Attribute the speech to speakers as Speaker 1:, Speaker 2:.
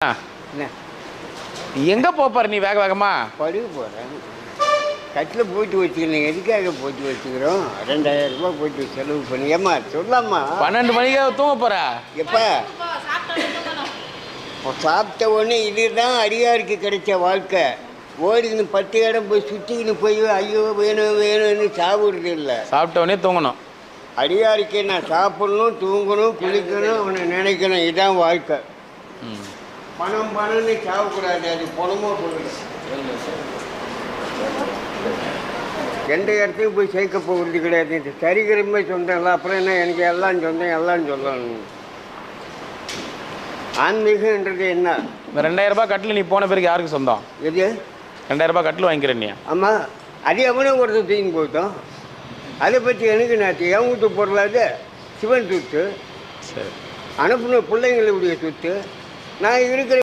Speaker 1: என்ன
Speaker 2: எங்கே போப்பார் நீ வேக வேகமா
Speaker 1: படுக்க போகிறேன். கட்டில் போட்டு வச்சுக்கிறேன். எதுக்காக போட்டு வச்சுக்கிறோம்? 2000 ரூபாய் போட்டு செலவு பண்ணி. ஏம்மா சொல்லாமா?
Speaker 2: 12 மணிக்காக தூங்க போற?
Speaker 1: எப்போ சாப்பிட்ட உடனே இதுதான் அடியாருக்கு கிடைச்ச வாழ்க்கை. ஓடின்னு 10 இடம் போய் சுற்றிக்கின்னு போய் ஐயோ வேணும் வேணும்னு சாப்பிட்றது இல்லை.
Speaker 2: சாப்பிட்ட உடனே தூங்கணும்.
Speaker 1: அடியாருக்கு நான் சாப்பிடணும், தூங்கணும், குளிக்கணும், அவனை நினைக்கணும். இதுதான் வாழ்க்கை. பணம் பணம்னு சாப்பிடக்கூடாது. அது பணமோ போகுது. எந்த இடத்துக்கும் போய் சேர்க்க போகிறது கிடையாது. இந்த சரிகிரமே சொந்தம்ல. அப்புறம் என்ன எனக்கு எல்லாம் சொந்தம் எல்லாம் சொல்லணும். ஆன்மீகன்றது என்ன?
Speaker 2: இந்த 2000 ரூபாய் கட்டில் நீ போன பிறகு யாருக்கு சொந்தம்?
Speaker 1: எது?
Speaker 2: 2000 ரூபாய் கட்டில் வாங்கிக்கிறேன் நீ.
Speaker 1: ஆமாம், அது எவனோ ஒருத்தர் தூக்கி போட்டோம். அதை பற்றி எனக்கு நாச்சு. என் வீட்டு பொருளாது சிவன் சொத்து.
Speaker 2: சரி,
Speaker 1: அனுப்புன பிள்ளைங்களுடைய சொத்து. நான் இருக்கிற